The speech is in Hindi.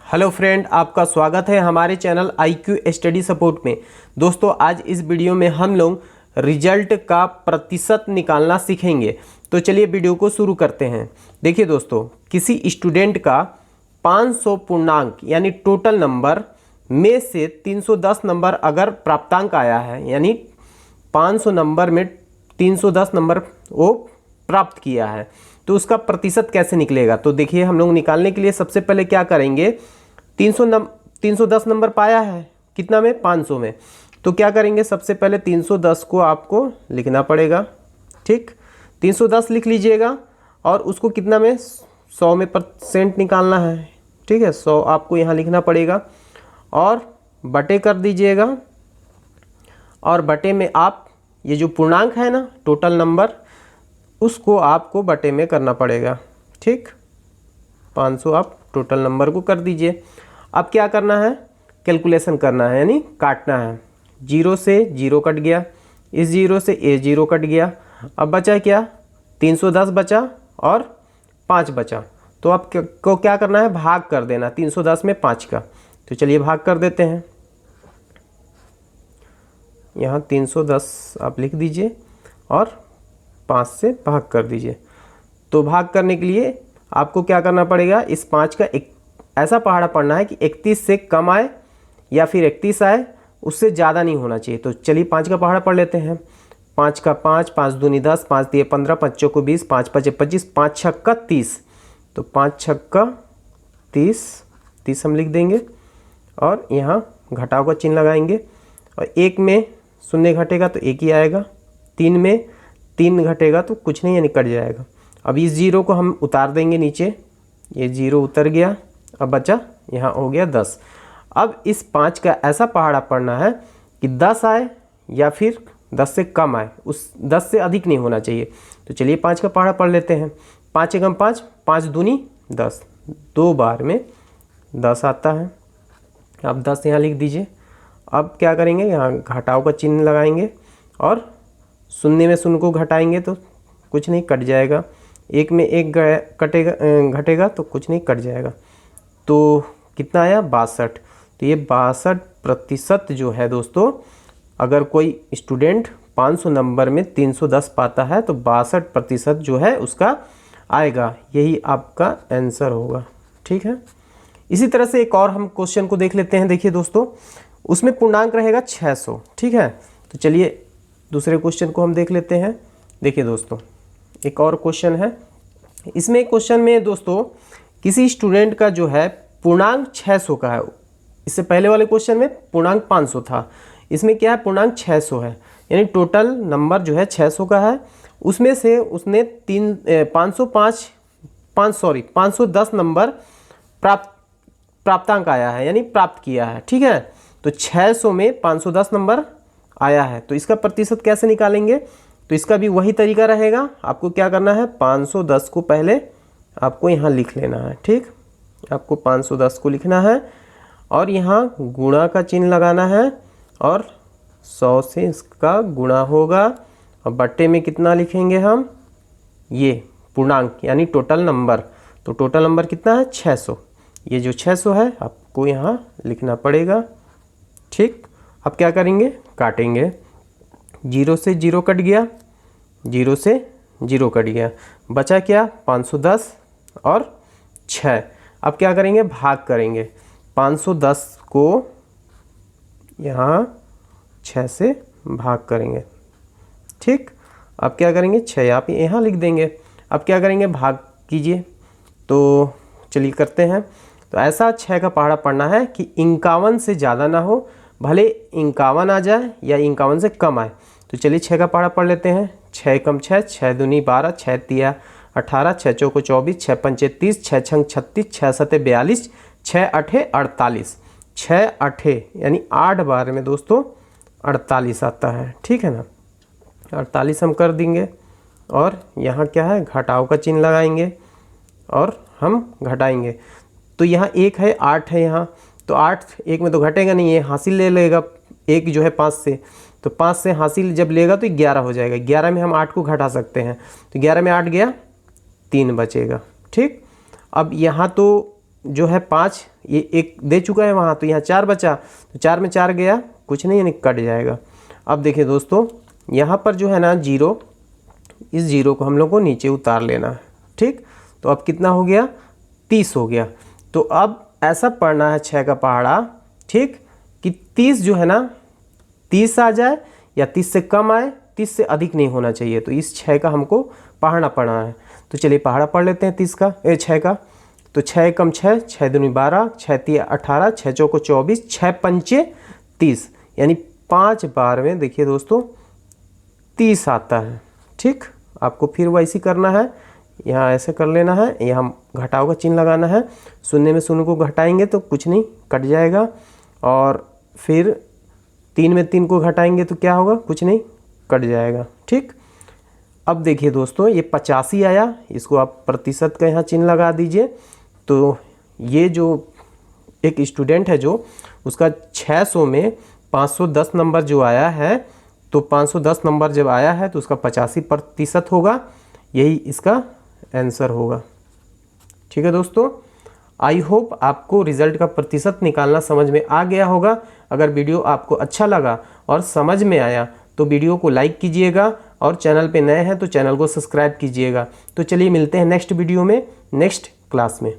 हेलो फ्रेंड, आपका स्वागत है हमारे चैनल IQ स्टडी सपोर्ट में। दोस्तों, आज इस वीडियो में हम लोग रिजल्ट का प्रतिशत निकालना सीखेंगे। तो चलिए वीडियो को शुरू करते हैं। देखिए दोस्तों, किसी स्टूडेंट का 500 पूर्णांक यानी टोटल नंबर में से 310 नंबर अगर प्राप्तांक आया है, यानी 500 नंबर में 310 नंबर वो प्राप्त किया है, तो उसका प्रतिशत कैसे निकलेगा। तो देखिए, हम लोग निकालने के लिए सबसे पहले क्या करेंगे, 310 नंबर पाया है कितना में, 500 में। तो क्या करेंगे, सबसे पहले 310 को आपको लिखना पड़ेगा। ठीक, 310 लिख लीजिएगा और उसको कितना में, 100 में % निकालना है। ठीक है, 100 आपको यहाँ लिखना पड़ेगा और बटे कर दीजिएगा। और बटे में आप ये जो पूर्णांक है ना, टोटल नंबर, उसको आपको बटे में करना पड़ेगा। ठीक, 500 आप टोटल नंबर को कर दीजिए। अब क्या करना है, कैलकुलेशन करना है, यानी काटना है। 0 से 0 कट गया, इस 0 से ये 0 कट गया। अब बचा क्या, 310 बचा और 5 बचा। तो आपको क्या करना है, भाग कर देना 310 में 5 का। तो चलिए भाग कर देते हैं। यहाँ 310 आप लिख दीजिए और 5 से भाग कर दीजिए। तो भाग करने के लिए आपको क्या करना पड़ेगा, इस 5 का एक ऐसा पहाड़ा पढ़ना है कि 31 से कम आए या फिर 31 आए, उससे ज़्यादा नहीं होना चाहिए। तो चलिए 5 का पहाड़ा पढ़ लेते हैं। 5 का 5, 5 दूनी 10, 5 दिए 15, 5 चौको 20, 5 पचे 25, 5 छक्का 30। तो 5 छक्का 30 हम लिख देंगे और यहाँ घटाव का चिन्ह लगाएंगे। और 1 में शून्य घटेगा तो 1 ही आएगा, 3 में 3 घटेगा तो कुछ नहीं, यानी कट जाएगा। अब इस 0 को हम उतार देंगे नीचे, ये 0 उतर गया। अब बचा यहाँ हो गया 10। अब इस 5 का ऐसा पहाड़ा पढ़ना है कि 10 आए या फिर 10 से कम आए, उस 10 से अधिक नहीं होना चाहिए। तो चलिए 5 का पहाड़ा पढ़ लेते हैं। 5 एकम 5, 5 दूनी 10, 2 बार में 10 आता है। अब 10 यहाँ लिख दीजिए। अब क्या करेंगे, यहाँ घटाव का चिन्ह लगाएंगे और शून्य में शून्य को घटाएंगे तो कुछ नहीं, कट जाएगा। 1 में 1 घटेगा तो कुछ नहीं, कट जाएगा। तो कितना आया, 62। तो ये 62% जो है दोस्तों, अगर कोई स्टूडेंट 500 नंबर में 310 पाता है तो 62% जो है उसका आएगा। यही आपका आंसर होगा। ठीक है, इसी तरह से एक और हम क्वेश्चन को देख लेते हैं। देखिए दोस्तों, उसमें पूर्णांक रहेगा 600। ठीक है, तो चलिए दूसरे क्वेश्चन को हम देख लेते हैं। देखिए दोस्तों, एक और क्वेश्चन है। इसमें क्वेश्चन में दोस्तों किसी स्टूडेंट का जो है पूर्णांक 600 का है। इससे पहले वाले क्वेश्चन में पूर्णांक 500 था, इसमें क्या है, पूर्णांक 600 है, यानी टोटल नंबर जो है 600 का है। उसमें से उसने 510 नंबर प्राप्तांक आया है, यानी प्राप्त किया है। ठीक है, तो 600 में 510 नंबर आया है, तो इसका प्रतिशत कैसे निकालेंगे। तो इसका भी वही तरीका रहेगा। आपको क्या करना है, 510 को पहले आपको यहाँ लिख लेना है। ठीक, आपको 510 को लिखना है और यहाँ गुणा का चिन्ह लगाना है और 100 से इसका गुणा होगा। और बट्टे में कितना लिखेंगे हम, ये पूर्णांक यानी टोटल नंबर। तो टोटल नंबर कितना है, 600। ये जो 600 है आपको यहाँ लिखना पड़ेगा। ठीक, अब क्या करेंगे, काटेंगे। 0 से 0 कट गया, 0 से 0 कट गया, बचा क्या, 510 और 6। अब क्या करेंगे, भाग करेंगे। 510 को यहाँ 6 से भाग करेंगे। ठीक, अब क्या करेंगे, 6 आप यहाँ लिख देंगे। अब क्या करेंगे, भाग कीजिए। तो चलिए करते हैं। तो ऐसा 6 का पहाड़ा पढ़ना है कि 51 से ज़्यादा ना हो, भले 51 आ जाए या 51 से कम आए। तो चलिए 6 का पहाड़ा पढ़ लेते हैं। 6 एकम 6, 6 दूनी 12, 6 तिया 18, 6 चौको 24, 6 पंचे 30, 6 छंग 36, 6 सते 42, 6 अठे 48। 6 अठे यानी 8 बार में दोस्तों 48 आता है। ठीक है ना, 48 हम कर देंगे और यहाँ क्या है, घटाव का चिन्ह लगाएंगे और हम घटाएंगे। तो यहाँ 1 है, 8 है यहाँ, तो 8 1 में तो घटेगा नहीं, ये हासिल ले लेगा 1 जो है 5 से। तो 5 से हासिल जब लेगा तो 11 हो जाएगा। 11 में हम 8 को घटा सकते हैं, तो 11 में 8 गया, 3 बचेगा। ठीक, अब यहाँ तो जो है 5, ये 1 दे चुका है वहाँ, तो यहाँ 4 बचा, तो 4 में 4 गया, कुछ नहीं, यानी कट जाएगा। अब देखिए दोस्तों, यहाँ पर जो है ना 0, इस 0 को हम लोग को नीचे उतार लेना है, ठीक। तो अब कितना हो गया, 30 हो गया। तो अब ऐसा पढ़ना है 6 का पहाड़ा, ठीक, कि 30 जो है ना 30 आ जाए या 30 से कम आए, 30 से अधिक नहीं होना चाहिए। तो इस 6 का हमको पहाड़ा पढ़ना है। तो चलिए पहाड़ा पढ़ लेते हैं 6 का। तो 6 कम 6, 6 दूनी 12, 6 तिया 18, 6 चौको 24, 6 पंचे 30, यानी 5 बार में देखिए दोस्तों 30 आता है, ठीक। आपको फिर वैसे करना है, यहाँ ऐसे कर लेना है, यहाँ घटाव का चिन्ह लगाना है, शून्य में शून्य को घटाएंगे तो कुछ नहीं, कट जाएगा। और फिर 3 में 3 को घटाएंगे तो क्या होगा, कुछ नहीं, कट जाएगा, ठीक। अब देखिए दोस्तों, ये 85 आया, इसको आप प्रतिशत का यहाँ चिन्ह लगा दीजिए। तो ये जो एक स्टूडेंट है जो उसका 600 में 510 नंबर जो आया है, तो 510 नंबर जब आया है तो उसका 85% होगा, यही इसका आंसर होगा, ठीक है दोस्तों। आई होप आपको रिजल्ट का प्रतिशत निकालना समझ में आ गया होगा। अगर वीडियो आपको अच्छा लगा और समझ में आया तो वीडियो को लाइक कीजिएगा, और चैनल पे नए हैं तो चैनल को सब्सक्राइब कीजिएगा। तो चलिए मिलते हैं नेक्स्ट वीडियो में, नेक्स्ट क्लास में।